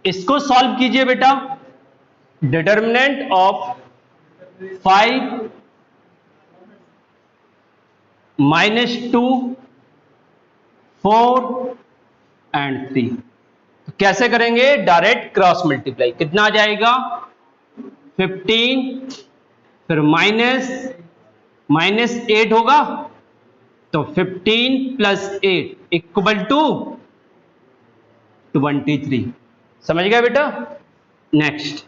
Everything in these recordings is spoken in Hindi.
इसको सॉल्व कीजिए बेटा। Determinant of 5 -2 4 and 3। तो कैसे करेंगे? Direct cross multiply. कितना आ जाएगा? 15, फिर माइनस 8 होगा, तो 15 + 8 इक्वल टू 23। समझ गया बेटा? नेक्स्ट,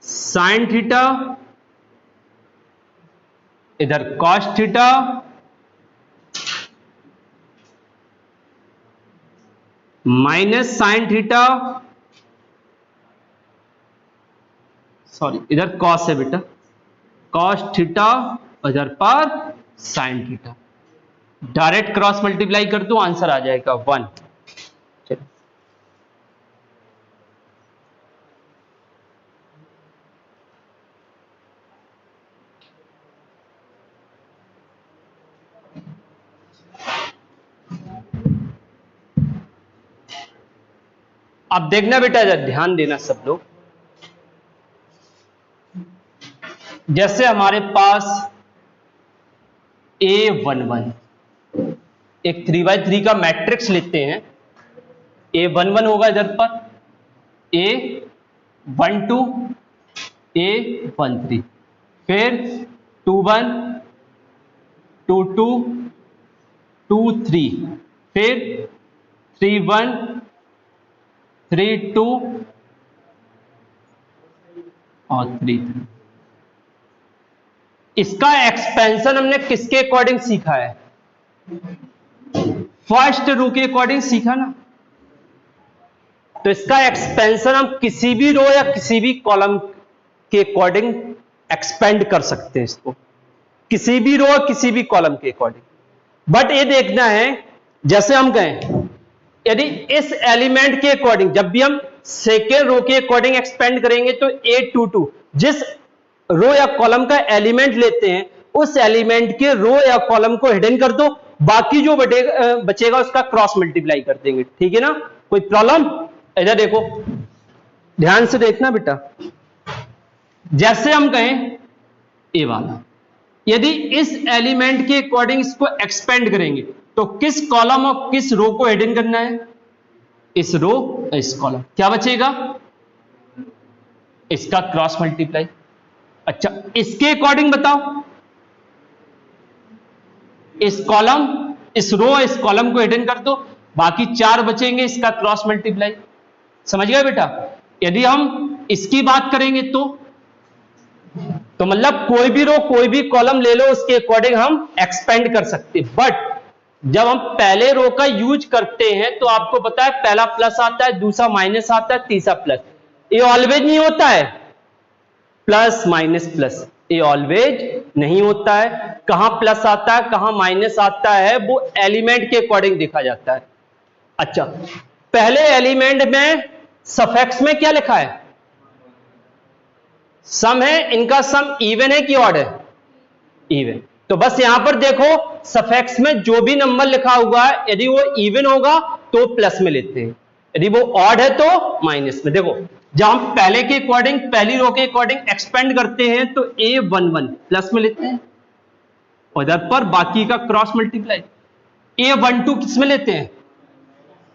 साइन थीटा, इधर cos theta, minus sine theta, sorry इधर कॉस है बेटा, कॉस थीटा, इधर पर sine theta. Direct cross multiply कर दो, आंसर आ जाएगा 1। चलो अब देखना बेटा, जरा ध्यान देना सब लोग। जैसे हमारे पास A11 एक 3x3 का मैट्रिक्स लेते हैं। A11 होगा इधर पर, A12, A13, फिर 21, 22, 23, फिर 31, 32 और 33। इसका एक्सपेंशन हमने किसके अकॉर्डिंग सीखा है? फर्स्ट रो के अकॉर्डिंग सीखा ना। तो इसका एक्सपेंशन हम किसी भी रो या किसी भी कॉलम के अकॉर्डिंग एक्सपेंड कर सकते हैं इसको, किसी भी रो या किसी भी कॉलम के अकॉर्डिंग। बट ये देखना है, जैसे हम कहें यदि इस एलिमेंट के अकॉर्डिंग जब भी हम सेकेंड रो के अकॉर्डिंग एक्सपेंड करेंगे तो A22 जिस रो या कॉलम का एलिमेंट लेते हैं उस एलिमेंट के रो या कॉलम को हिडन कर दो, बाकी जो बचेगा उसका क्रॉस मल्टीप्लाई कर देंगे। ठीक है ना? कोई प्रॉब्लम? इधर देखो, ध्यान से देखना बेटा। जैसे हम कहें ए वाला, यदि इस एलिमेंट के अकॉर्डिंग इसको एक्सपेंड करेंगे तो किस कॉलम और किस रो को हिडन करना है? इस रो, इस कॉलम। क्या बचेगा? इसका क्रॉस मल्टीप्लाई। अच्छा, इसके अकॉर्डिंग बताओ, इस कॉलम, इस रो, इस कॉलम को हिडन कर दो, बाकी 4 बचेंगे, इसका क्रॉस मल्टीप्लाई। समझ गए बेटा? यदि हम इसकी बात करेंगे तो मतलब कोई भी रो कोई भी कॉलम ले लो, उसके अकॉर्डिंग हम एक्सपेंड कर सकते हैं। बट जब हम पहले रो का यूज करते हैं तो आपको पता है पहला प्लस आता है, दूसरा माइनस आता है, तीसरा प्लस। ये ऑलवेज नहीं होता है, प्लस माइनस प्लस, ये ऑलवेज नहीं होता है। कहां प्लस आता है कहां माइनस आता है वो एलिमेंट के अकॉर्डिंग देखा जाता है। अच्छा, पहले एलिमेंट में सफिक्स में क्या लिखा है? सम है। इनका सम इवन है कि ऑड है? इवन। तो बस यहां पर देखो, सफिक्स में जो भी नंबर लिखा हुआ है यदि वो इवन होगा तो प्लस में लेते हैं, यदि वो ऑड है तो माइनस में। देखो, जब हम पहले के अकॉर्डिंग, पहली रो के अकॉर्डिंग एक्सपेंड करते हैं तो A11 प्लस में लेते हैं, और इधर पर बाकी का क्रॉस मल्टीप्लाई। A12 किस में लेते हैं?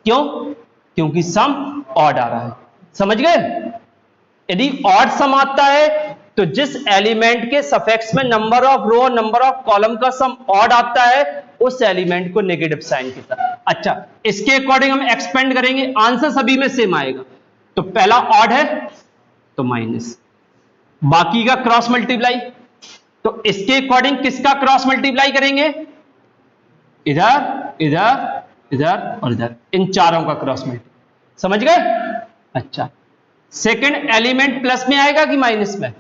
क्यों? क्योंकि सम ऑड आ रहा है। समझ गए? यदि ऑड सम आता है तो जिस एलिमेंट के सफिक्स में number of row, number of column का सम ऑड आता है उस एलिमेंट को नेगेटिव साइन के साथ। अच्छा, इसके अकॉर्डिंग हम एक्सपेंड करेंगे, आंसर सभी में सेम आएगा। तो पहला ऑड है तो माइनस, बाकी का क्रॉस मल्टीप्लाई। तो इसके अकॉर्डिंग किसका क्रॉस मल्टीप्लाई करेंगे? इधर, इधर, इधर और इधर, इन चारों का क्रॉस मल्टीप्लाई। समझ गए? अच्छा, सेकंड एलिमेंट प्लस में आएगा कि माइनस में?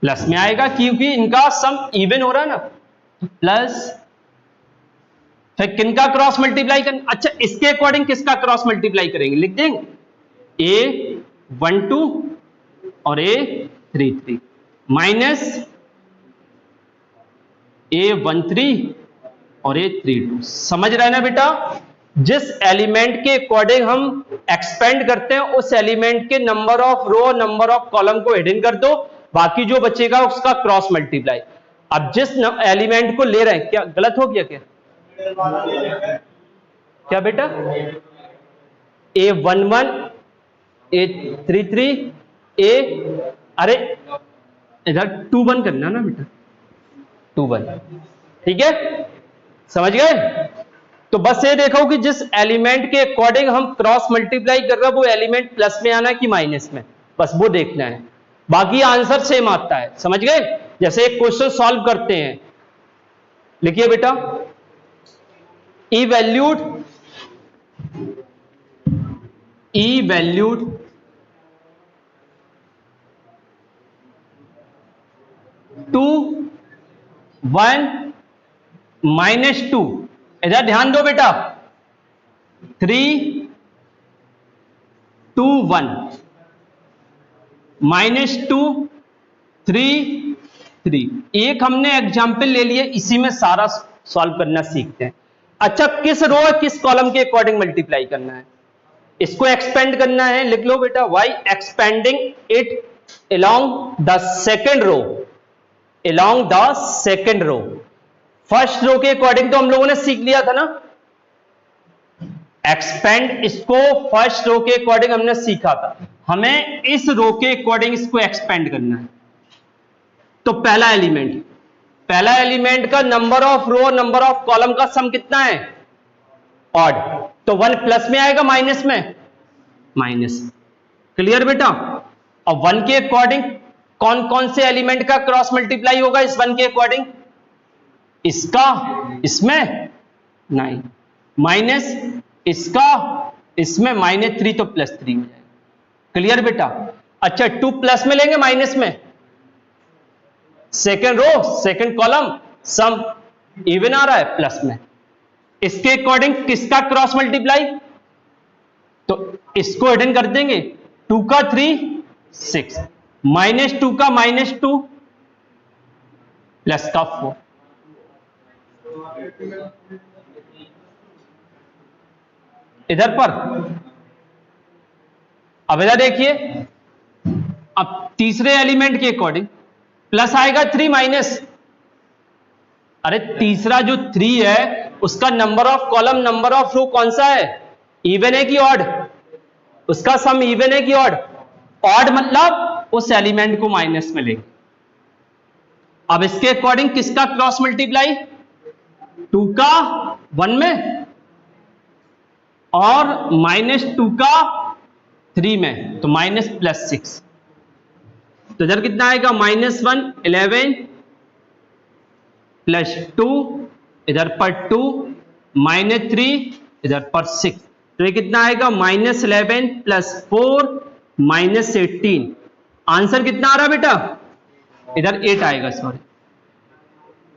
प्लस में आएगा, क्योंकि इनका सम इवन हो रहा है ना, प्लस। फिर किनका क्रॉस मल्टीप्लाई करना? अच्छा, इसके अकॉर्डिंग किसका क्रॉस मल्टीप्लाई करेंगे? लिख देंगे A12 और A33 माइनस A13 और A32। समझ रहे हैं ना बेटा? जिस एलिमेंट के अकॉर्डिंग हम एक्सपेंड करते हैं उस एलिमेंट के number of row, number of column को हिडन कर दो, बाकी जो बचेगा उसका क्रॉस मल्टीप्लाई। अब जिस एलिमेंट को ले रहे हैं, क्या गलत हो गया क्या? क्या बेटा? A11, A33, अरे इधर 21 करना ना बेटा, 21। ठीक है, समझ गए? तो बस ये देखो कि जिस एलिमेंट के अकॉर्डिंग हम क्रॉस मल्टीप्लाई कर रहे हैं वो एलिमेंट प्लस में आना कि माइनस में, बस वो देखना है, बाकी आंसर सेम आता है। समझ गए? जैसे एक क्वेश्चन सॉल्व करते हैं, लिखिए बेटा, इवैल्यूड 2 1 -2, इधर ध्यान दो बेटा, 3 2 1 -2 3 3। एक हमने एग्जाम्पल ले लिए, इसी में सारा सॉल्व करना सीखते हैं। अच्छा, किस रो किस कॉलम के अकॉर्डिंग मल्टीप्लाई करना है, इसको एक्सपेंड करना है, लिख लो बेटा, why expanding it along the second row, along the second row. First row के अकॉर्डिंग तो हम लोगों ने सीख लिया था ना, एक्सपेंड, इसको फर्स्ट रो के अकॉर्डिंग हमने सीखा था, हमें इस रो के अकॉर्डिंग इसको एक्सपेंड करना है। तो पहला एलिमेंट का number of row, number of column का सम कितना है? ऑड, तो 1 प्लस में आएगा माइनस में? माइनस। क्लियर बेटा? और 1 के अकॉर्डिंग कौन कौन से एलिमेंट का क्रॉस मल्टीप्लाई होगा इस 1 के अकॉर्डिंग? इसका इसमें 9, माइनस इसका इसमें -3, तो +3 हो जाएगा। क्लियर बेटा? अच्छा, 2 प्लस में लेंगे माइनस में, सेकेंड रो सेकेंड कॉलम सम इवन आ रहा है प्लस में, इसके अकॉर्डिंग किसका क्रॉस मल्टीप्लाई? तो इसको हिडन कर देंगे, 2 का 3 6, -2 का -2 प्लस का 4। इधर पर अब इधर देखिए, अब तीसरे एलिमेंट के अकॉर्डिंग प्लस आएगा 3 माइनस, अरे तीसरा जो 3 है उसका number of column, number of row कौन सा है? इवन है कि ऑड? उसका सम इवन है कि ऑड? ऑड, मतलब उस एलिमेंट को माइनस में लेंगे। अब इसके अकॉर्डिंग किसका क्रॉस मल्टीप्लाई? 2 का 1 में और -2 का 3 में, तो माइनस प्लस 6, तो इधर कितना आएगा? -1 11 +2, इधर पर 2 -3, इधर पर 6, तो ये कितना आएगा? -11 + 4 -18। आंसर कितना आ रहा बेटा? इधर 8 आएगा, सॉरी,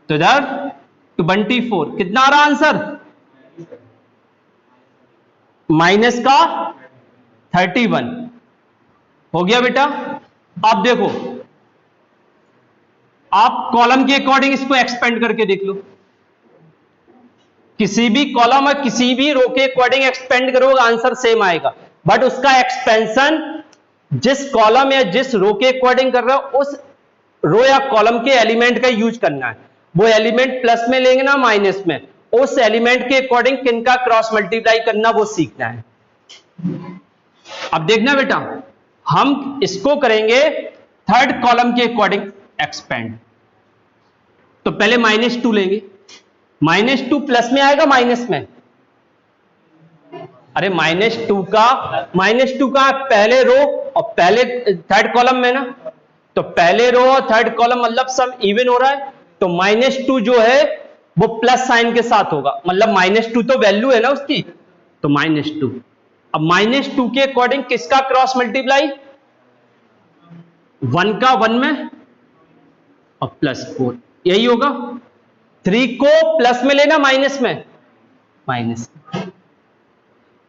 तो इधर 24। कितना आ रहा आंसर? माइनस का 31 हो गया बेटा। अब देखो, आप कॉलम के अकॉर्डिंग इसको एक्सपेंड करके देख लो, किसी भी कॉलम और किसी भी रो के अकॉर्डिंग एक्सपेंड करोगे आंसर सेम आएगा, बट उसका एक्सपेंशन जिस कॉलम या जिस रो के अकॉर्डिंग कर रहे हो उस रो या कॉलम के एलिमेंट का यूज करना है। वो एलिमेंट प्लस में लेंगे ना माइनस में, उस एलिमेंट के अकॉर्डिंग किनका क्रॉस मल्टीप्लाई करना वो सीखना है। अब देखना बेटा, हम इसको करेंगे थर्ड कॉलम के अकॉर्डिंग एक्सपेंड। तो पहले -2 लेंगे, -2 प्लस में आएगा माइनस में? अरे -2 का पहले रो और पहले थर्ड कॉलम में ना, तो पहले रो और थर्ड कॉलम मतलब सब इवन हो रहा है, तो -2 जो है वो प्लस साइन के साथ होगा, मतलब -2 तो वैल्यू है ना उसकी, तो -2। अब -2 के अकॉर्डिंग किसका क्रॉस मल्टीप्लाई? 1 का 1 में और +4, यही होगा। 3 को प्लस में लेना माइनस में? माइनस।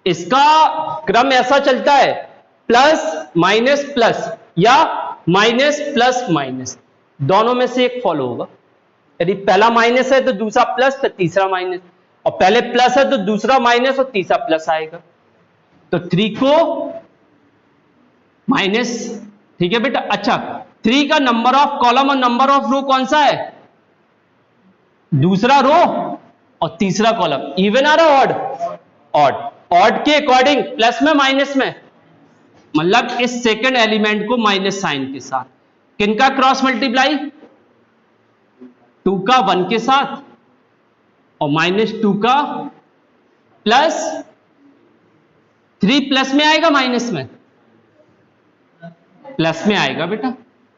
इसका क्रम ऐसा चलता है, प्लस माइनस प्लस या माइनस प्लस माइनस, दोनों में से एक फॉलो होगा। यदि पहला माइनस है तो दूसरा प्लस, फिर तीसरा माइनस, और पहले प्लस है तो दूसरा माइनस और तीसरा प्लस आएगा। तो 3 को माइनस, ठीक है बेटा। अच्छा, 3 का नंबर ऑफ कॉलम और नंबर ऑफ रो कौन सा है? दूसरा रो और तीसरा कॉलम। इवन आ रहा ऑड? ऑड। ऑड के अकॉर्डिंग प्लस में माइनस में, मतलब इस सेकंड एलिमेंट को माइनस साइन के साथ। किनका क्रॉस मल्टीप्लाई? 2 का 1 के साथ और -2 का प्लस 3 प्लस में आएगा माइनस में? प्लस में आएगा बेटा,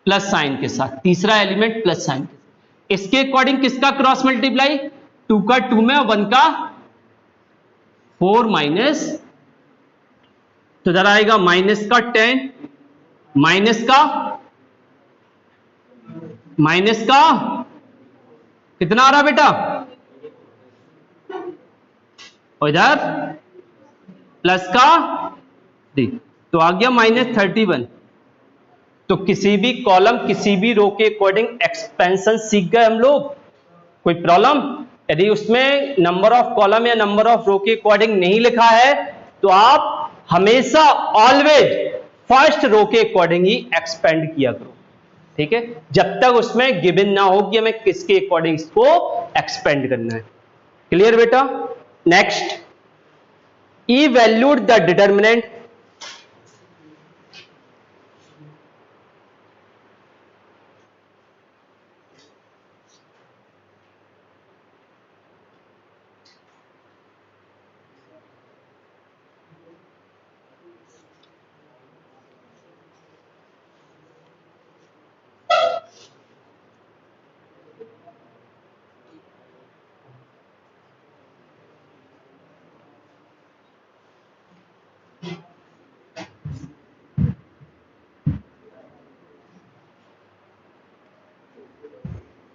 प्लस साइन के साथ। तीसरा एलिमेंट प्लस साइन के साथ। इसके अकॉर्डिंग किसका क्रॉस मल्टीप्लाई? 2 का 2 में और 1 का 4 माइनस, तो इधर आएगा माइनस का 10, माइनस का कितना आ रहा बेटा? और इधर प्लस का 3, तो आ गया -31। तो किसी भी कॉलम किसी भी रो के अकॉर्डिंग एक्सपेंशन सीख गए हम लोग। कोई प्रॉब्लम? यदि उसमें नंबर ऑफ कॉलम या नंबर ऑफ रो के अकॉर्डिंग नहीं लिखा है तो आप हमेशा ऑलवेज फर्स्ट रो के अकॉर्डिंग ही एक्सपेंड किया करो, ठीक है, जब तक उसमें गिवन ना हो कि हमें किसके अकॉर्डिंग इसको एक्सपेंड करना है। क्लियर बेटा? Next, evaluate the determinant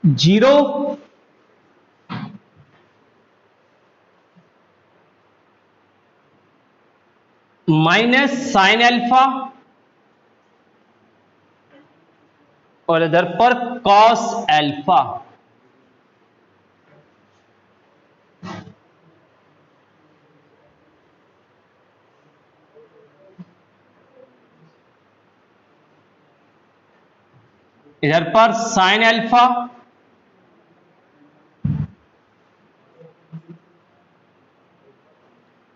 zero minus sine alpha और इधर पर कॉस अल्फा। इधर पर sine alpha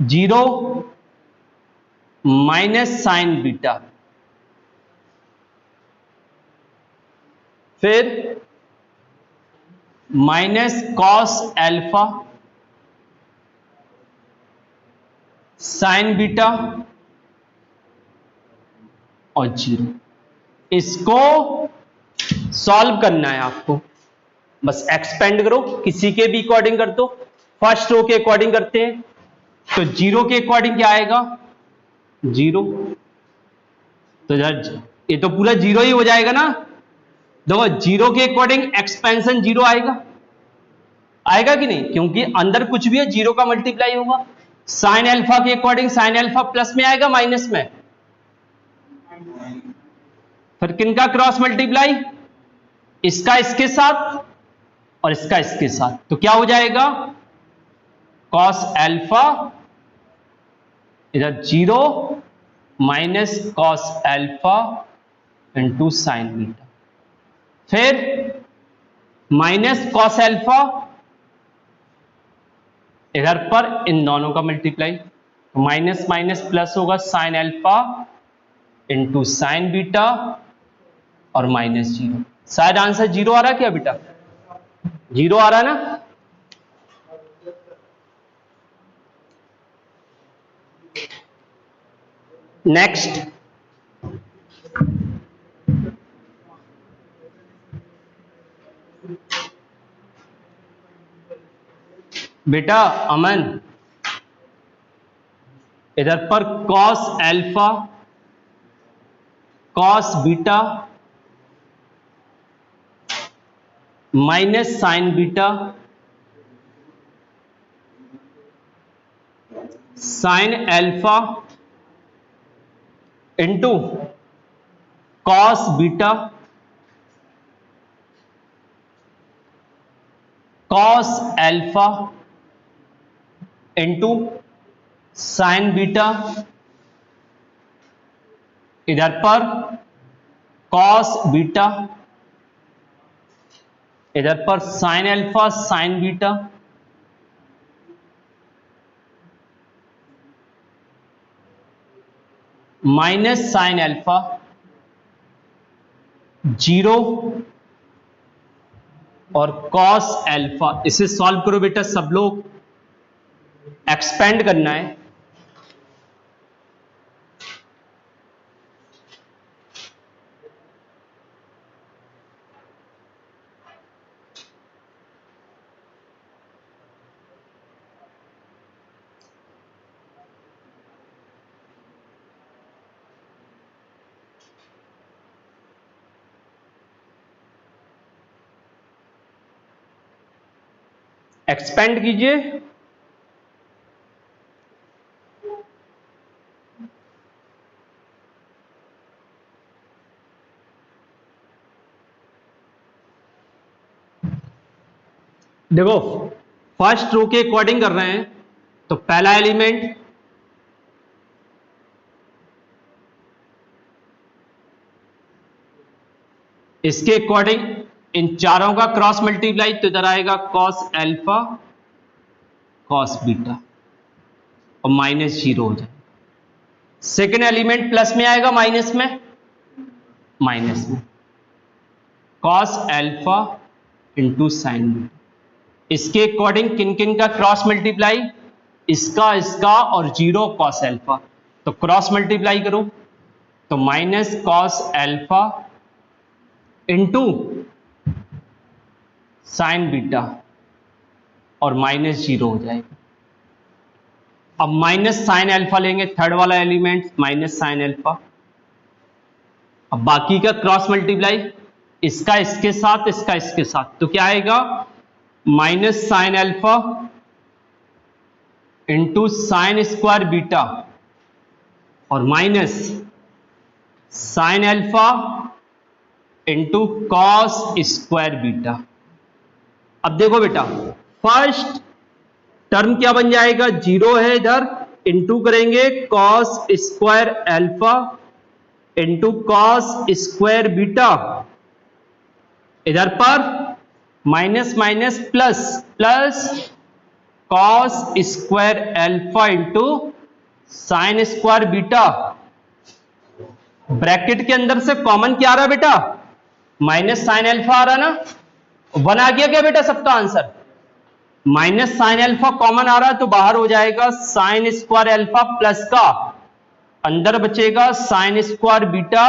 zero minus sine beta, फिर minus cos alpha sine beta और जीरो। इसको सॉल्व करना है आपको, बस एक्सपेंड करो, किसी के भी अकॉर्डिंग कर दो। फर्स्ट रो के अकॉर्डिंग करते हैं तो जीरो के अकॉर्डिंग क्या आएगा? जीरो, तो ये तो पूरा जीरो ही हो जाएगा ना। देखो जीरो के अकॉर्डिंग एक्सपेंशन जीरो आएगा, आएगा कि नहीं? क्योंकि अंदर कुछ भी है जीरो का मल्टीप्लाई होगा। साइन अल्फा के अकॉर्डिंग साइन अल्फा प्लस में आएगा माइनस में? फिर किनका क्रॉस मल्टीप्लाई? इसका इसके साथ और इसका इसके साथ, तो क्या हो जाएगा? कॉस अल्फा इधर zero minus cos alpha into sine beta, फिर माइनस कॉस अल्फा इधर पर इन दोनों का मल्टीप्लाई, माइनस माइनस प्लस होगा, sine alpha into sine beta और माइनस जीरो। शायद आंसर जीरो आ रहा है क्या बेटा? जीरो आ रहा है ना? नेक्स्ट, बेटा अमन इधर पर cos alpha cos beta minus sine beta sine alpha into cos beta cos alpha into sign beta, इधर पर कॉस बीटा, इधर पर sine alpha sign beta, minus sine alpha 0 और कॉस एल्फा। इसे सॉल्व करो बेटा सब लोग, एक्सपेंड करना है। एक्सपेंड कीजिए। देखो फर्स्ट रो के अकॉर्डिंग कर रहे हैं, तो पहला एलिमेंट इसके अकॉर्डिंग इन चारों का क्रॉस मल्टीप्लाई, तो इधर आएगा कॉस एल्फा कॉस बीटा और माइनस 0 हो जाए। सेकेंड एलिमेंट प्लस में आएगा माइनस में, माइनस में cos alpha into sign beta. इसके अकॉर्डिंग किन किन का क्रॉस मल्टीप्लाई, इसका इसका और 0 कॉस एल्फा, तो क्रॉस मल्टीप्लाई करो तो minus cos alpha into sign beta और माइनस 0 हो जाएगा। अब माइनस साइन एल्फा लेंगे, थर्ड वाला एलिमेंट माइनस साइन एल्फा। अब बाकी का क्रॉस मल्टीप्लाई, इसका इसके साथ इसका इसके साथ, तो क्या आएगा minus sine alpha into sine square beta और minus sine alpha into cos square beta. अब देखो बेटा फर्स्ट टर्म क्या बन जाएगा, 0 है इधर, इंटू करेंगे cos square alpha into cos square beta, इधर पर minus minus plus plus cos square alpha into sine square beta. Bracket के अंदर से कॉमन क्या आ रहा है बेटा, माइनस साइन एल्फा आ रहा ना, 1 आ गया क्या बेटा सबका answer. Minus sine alpha common आ रहा है तो बाहर हो जाएगा साइन स्क्वायर एल्फा प्लस का, अंदर बचेगा sign square beta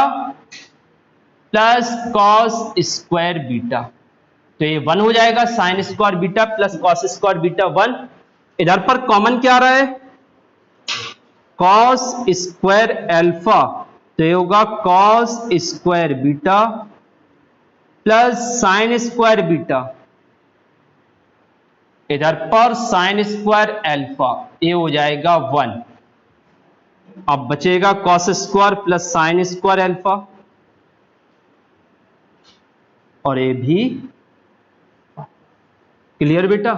plus cos square beta, तो ये 1 हो जाएगा sign square beta plus cos square beta 1। इधर पर कॉमन क्या आ रहा है, कॉस स्क्वायर एल्फा, तो ये होगा cos square beta plus sign square beta, इधर पर साइन स्क्वायर एल्फा, ये हो जाएगा 1। अब बचेगा cos square plus sine square alpha और ये भी क्लियर बेटा,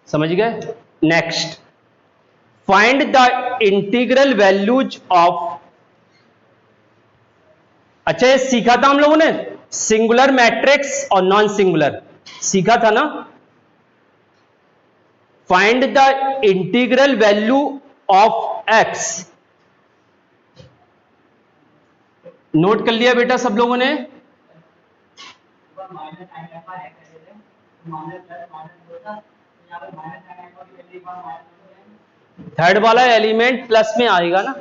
समझ गए। Next find the integral values of, अच्छा ये सीखा था हम लोगों ने सिंगुलर मैट्रिक्स और नॉन सिंगुलर, सीखा था ना। Find the integral value of x, note कर लिया बेटा सब लोगों ने। थर्ड वाला एलिमेंट प्लस में आएगा ना,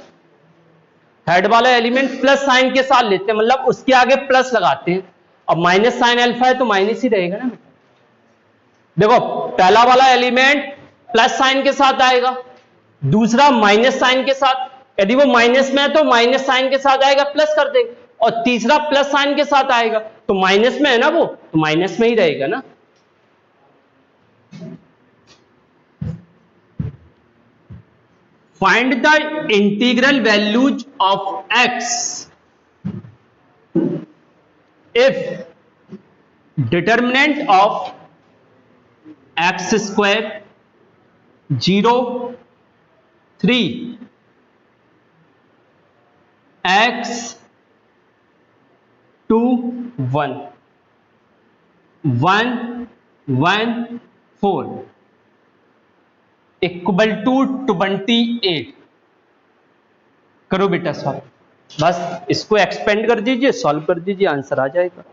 थर्ड वाला एलिमेंट प्लस साइन के साथ लेते हैं, मतलब उसके आगे प्लस लगाते हैं। अब माइनस साइन अल्फा है तो माइनस ही रहेगा ना। देखो पहला वाला एलिमेंट प्लस साइन के साथ आएगा, दूसरा माइनस साइन के साथ, यदि वो माइनस में है तो माइनस साइन के साथ आएगा प्लस कर देंगे, और तीसरा प्लस साइन के साथ आएगा तो माइनस में है ना वो, तो माइनस में ही रहेगा ना। Find the integral values of x if determinant of x square 0 3 x 2 1 1 1 4 equal to 28। करो बेटा सॉल्व, बस इसको एक्सपेंड कर दीजिए, सॉल्व कर दीजिए, आंसर आ जाएगा।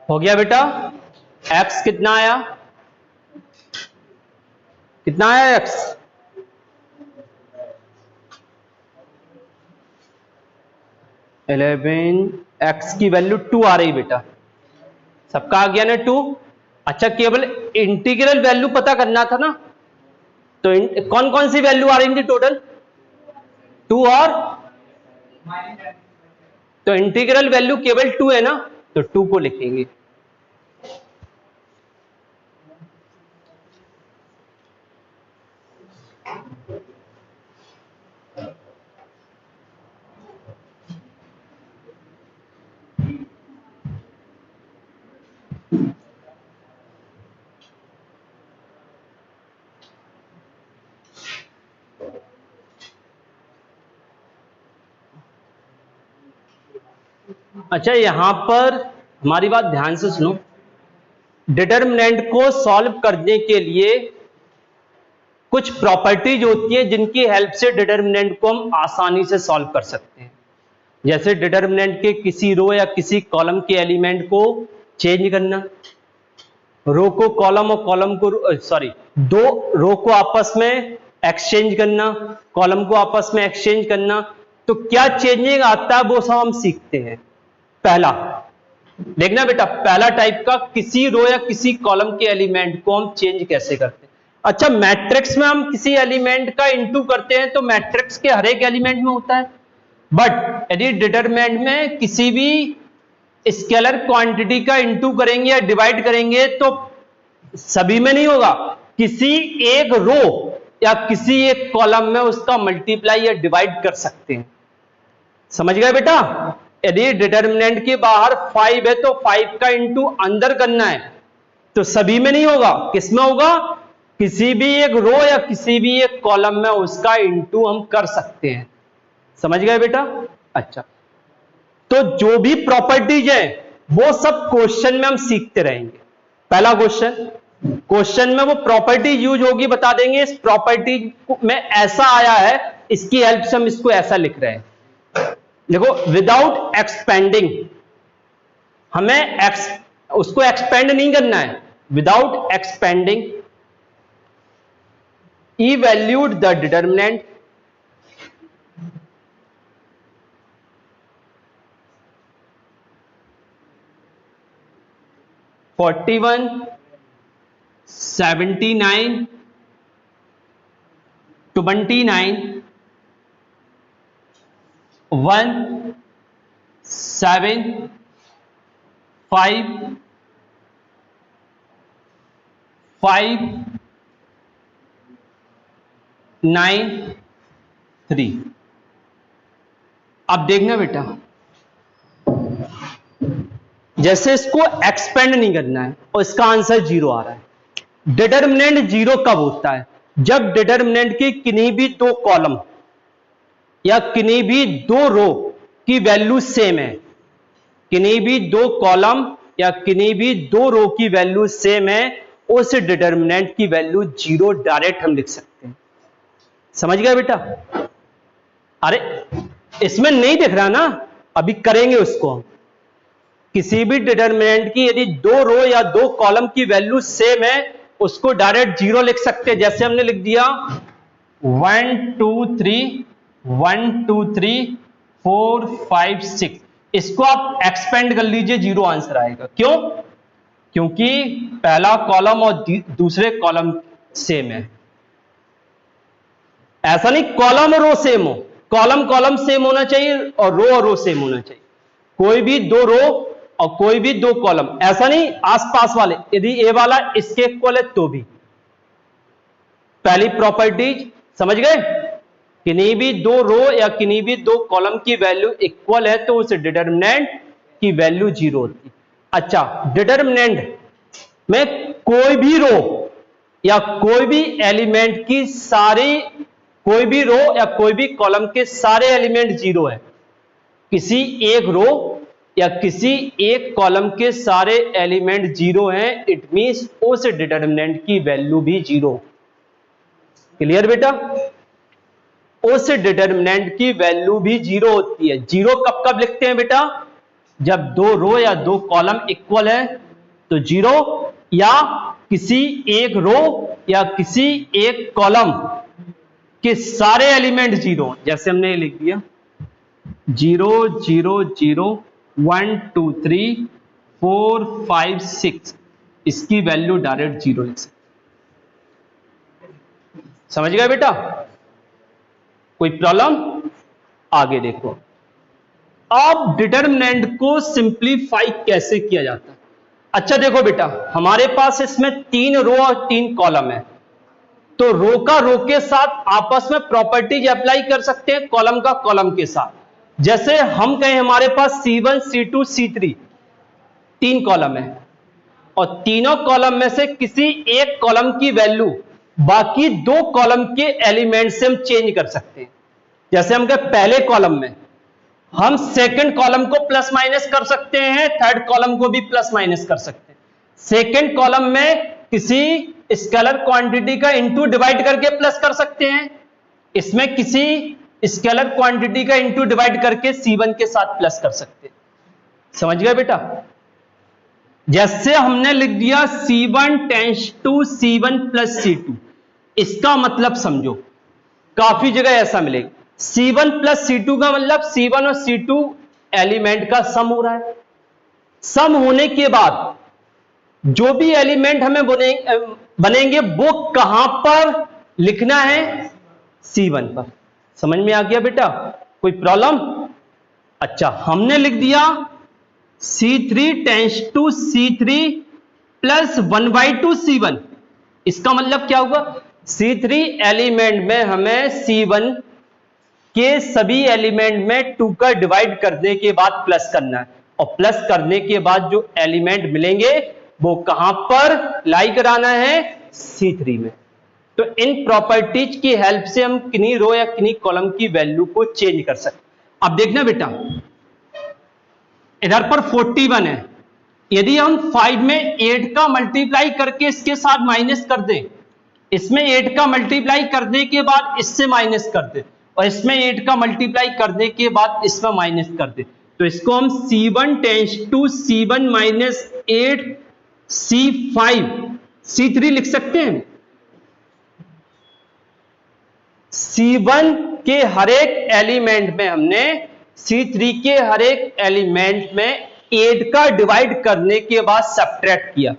हो गया बेटा, x कितना आया, कितना आया x, इलेवन, x की वैल्यू 2 आ रही बेटा, सबका आ गया ना 2। अच्छा केवल इंटीग्रल वैल्यू पता करना था ना, तो कौन कौन सी वैल्यू आ रही थी टोटल, 2 और, तो इंटीग्रल वैल्यू केवल 2 है ना, तो 2 को लिखेंगे। अच्छा यहां पर हमारी बात ध्यान से सुनो, डिटर्मिनेंट को सॉल्व करने के लिए कुछ प्रॉपर्टीज होती हैं जिनकी हेल्प से डिटर्मिनेंट को हम आसानी से सॉल्व कर सकते हैं। जैसे डिटर्मिनेंट के किसी रो या किसी कॉलम के एलिमेंट को चेंज करना, रो को कॉलम और कॉलम को सॉरी, दो रो को आपस में एक्सचेंज करना, कॉलम को आपस में एक्सचेंज करना, तो क्या चेंजिंग आता है वो सब हम सीखते हैं। पहला देखना बेटा, पहला टाइप का किसी रो या किसी कॉलम के एलिमेंट को हम चेंज कैसे करते हैं। अच्छा मैट्रिक्स में हम किसी एलिमेंट का इनटू करते हैं तो मैट्रिक्स के हर एक एलिमेंट में होता है, बट यदि डिटरमिनेंट में किसी भी स्केलर क्वांटिटी का इनटू करेंगे या डिवाइड करेंगे तो सभी में नहीं होगा, किसी एक रो या किसी एक कॉलम में उसका मल्टीप्लाई या डिवाइड कर सकते हैं। समझ गए बेटा, यदि डिटर्मिनेंट के बाहर 5 है तो 5 का इंटू अंदर करना है, तो सभी में नहीं होगा, किसमें होगा, किसी भी एक रो या किसी भी एक कॉलम में उसका इंटू हम कर सकते हैं। समझ गए बेटा। अच्छा तो जो भी प्रॉपर्टीज है वो सब क्वेश्चन में हम सीखते रहेंगे। पहला क्वेश्चन में वो प्रॉपर्टी यूज होगी, बता देंगे इस प्रॉपर्टी में ऐसा आया है, इसकी हेल्प से हम इसको ऐसा लिख रहे हैं। देखो विदाउट एक्सपेंडिंग, हमें उसको एक्सपेंड नहीं करना है, without expanding evaluate the determinant (41, 79, 29, 1, 7, 5, 5, 9 3। अब देखना बेटा, जैसे इसको एक्सपेंड नहीं करना है और इसका आंसर 0 आ रहा है। डिटर्मिनेंट 0 कब होता है? जब डिटर्मिनेंट की किन्हीं भी दो कॉलम या किन्हीं भी दो रो की वैल्यू सेम है। किन्हीं भी दो कॉलम या किन्हीं भी दो रो की वैल्यू सेम है, उस डिटर्मिनेंट की वैल्यू 0 डायरेक्ट हम लिख सकते हैं। समझ गए बेटा? अरे इसमें नहीं दिख रहा ना, अभी करेंगे उसको हम। किसी भी डिटर्मिनेंट की यदि दो रो या दो कॉलम की वैल्यू सेम है, उसको डायरेक्ट 0 लिख सकते हैं। जैसे हमने लिख दिया 1 2 3 1 2 3 4 5 6। इसको आप एक्सपेंड कर लीजिए, 0 आंसर आएगा। क्यों? क्योंकि पहला कॉलम और दूसरे कॉलम सेम है। ऐसा नहीं कॉलम और रो सेम हो, कॉलम कॉलम सेम होना चाहिए और रो सेम होना चाहिए। कोई भी दो रो और कोई भी दो कॉलम, ऐसा नहीं आसपास वाले, यदि ए वाला इसके इक्वल है तो भी। पहली प्रॉपर्टीज समझ गए? किन्हीं भी दो रो या किन्हीं भी दो कॉलम की वैल्यू इक्वल है तो उस डिटर्मिनेंट की वैल्यू 0 होती है। अच्छा, डिटर्मिनेंट में कोई भी रो या कोई भी एलिमेंट की सारी, कोई भी रो या कोई भी कॉलम के सारे एलिमेंट 0 है। किसी एक रो या किसी एक कॉलम के सारे एलिमेंट 0 हैं, इट मींस उस डिटर्मिनेंट की वैल्यू भी 0। क्लियर बेटा? उस डिटर्मिनेंट की वैल्यू भी 0 होती है। 0 कब कब लिखते हैं बेटा? जब दो रो या दो कॉलम इक्वल है तो 0, या किसी एक रो या किसी एक कॉलम के सारे एलिमेंट 0। जैसे हमने लिख दिया 0 0 0 1 2 3 4 5 6, इसकी वैल्यू डायरेक्ट 0 लिख सकते। समझ गए बेटा? कोई प्रॉब्लम? आगे देखो, अब डिटर्मिनेंट को सिंप्लीफाई कैसे किया जाता है। अच्छा देखो बेटा, हमारे पास इसमें 3 रो और 3 कॉलम है, तो रो का रो के साथ आपस में प्रॉपर्टीज अप्लाई कर सकते हैं, कॉलम का कॉलम के साथ। जैसे हम कहें हमारे पास C1 C2 C3 3 कॉलम है और तीनों कॉलम में से किसी एक कॉलम की वैल्यू बाकी दो कॉलम के एलिमेंट से हम चेंज कर सकते हैं। जैसे हम कहें पहले कॉलम में हम सेकंड कॉलम को प्लस माइनस कर सकते हैं, थर्ड कॉलम को भी प्लस माइनस कर सकते हैं। सेकंड कॉलम में किसी स्केलर क्वांटिटी का इनटू डिवाइड करके प्लस कर सकते हैं, इसमें किसी स्केलर क्वांटिटी का इनटू डिवाइड करके C1 के साथ प्लस कर सकते हैं। समझ गए बेटा? जैसे हमने लिख दिया C1 tense to C1 plus C2, इसका मतलब समझो, काफी जगह ऐसा मिलेगा। C1 प्लस C2 का मतलब C1 और C2 एलिमेंट का सम हो रहा है। सम होने के बाद जो भी एलिमेंट हमें बनेंगे वो कहां पर लिखना है? C1 पर। समझ में आ गया बेटा? कोई प्रॉब्लम? अच्छा, हमने लिख दिया C3 tense to C3 plus 1/2 C1। इसका मतलब क्या होगा? C3 एलिमेंट में हमें C1 के सभी एलिमेंट में 2 का डिवाइड करने के बाद प्लस करना है, और प्लस करने के बाद जो एलिमेंट मिलेंगे वो कहां पर लाई कराना है? C3 में। तो इन प्रॉपर्टीज की हेल्प से हम किन्हीं रो या किन्हीं कॉलम की वैल्यू को चेंज कर सकते। अब देखना बेटा, इधर पर 41 है, यदि हम 5 में 8 का मल्टीप्लाई करके इसके साथ माइनस कर दें, इसमें 8 का मल्टीप्लाई करने के बाद इससे माइनस कर दें, और इसमें 8 का मल्टीप्लाई करने के बाद इसमें माइनस कर दें, तो इसको हम C1 tense to C1 minus 8 C5 C3 लिख सकते हैं। C1 के हर एक एलिमेंट में हमने C3 के हर एक एलिमेंट में 8 का डिवाइड करने के बाद सब्ट्रैक्ट किया।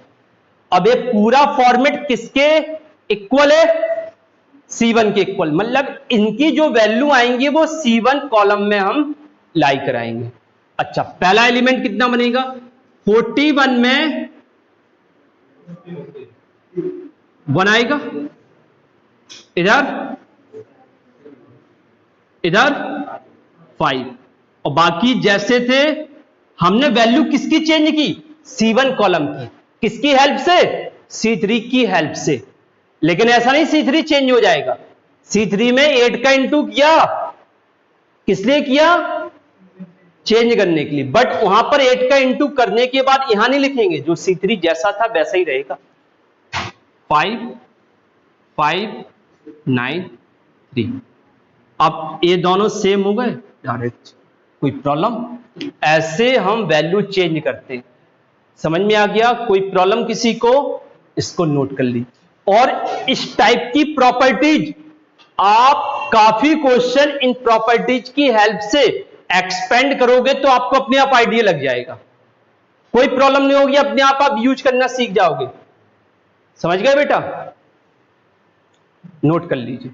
अब ये पूरा फॉर्मेट किसके इक्वल है? C1 के इक्वल, मतलब इनकी जो वैल्यू आएंगी वो C1 कॉलम में हम लाई कराएंगे। अच्छा, पहला एलिमेंट कितना बनेगा? 41 में 1 आएगा, इधर इधर 5, और बाकी जैसे थे। हमने वैल्यू किसकी चेंज की? C1 कॉलम की। किसकी हेल्प से? C3 की हेल्प से। लेकिन ऐसा नहीं C3 चेंज हो जाएगा। C3 में 8 का इंटू किया, किस लिए किया? चेंज करने के लिए। बट वहां पर 8 का इंटू करने के बाद यहां नहीं लिखेंगे, जो C3 जैसा था वैसा ही रहेगा। 5 5 9 3। अब ये दोनों सेम हो गए डायरेक्ट, कोई प्रॉब्लम? ऐसे हम वैल्यू चेंज करते। समझ में आ गया? कोई प्रॉब्लम किसी को? इसको नोट कर लीजिए। और इस टाइप की प्रॉपर्टीज आप काफी क्वेश्चन इन प्रॉपर्टीज की हेल्प से एक्सपेंड करोगे तो आपको अपने आप आइडिया लग जाएगा। कोई प्रॉब्लम नहीं होगी, अपने आप यूज करना सीख जाओगे। समझ गए बेटा? नोट कर लीजिए।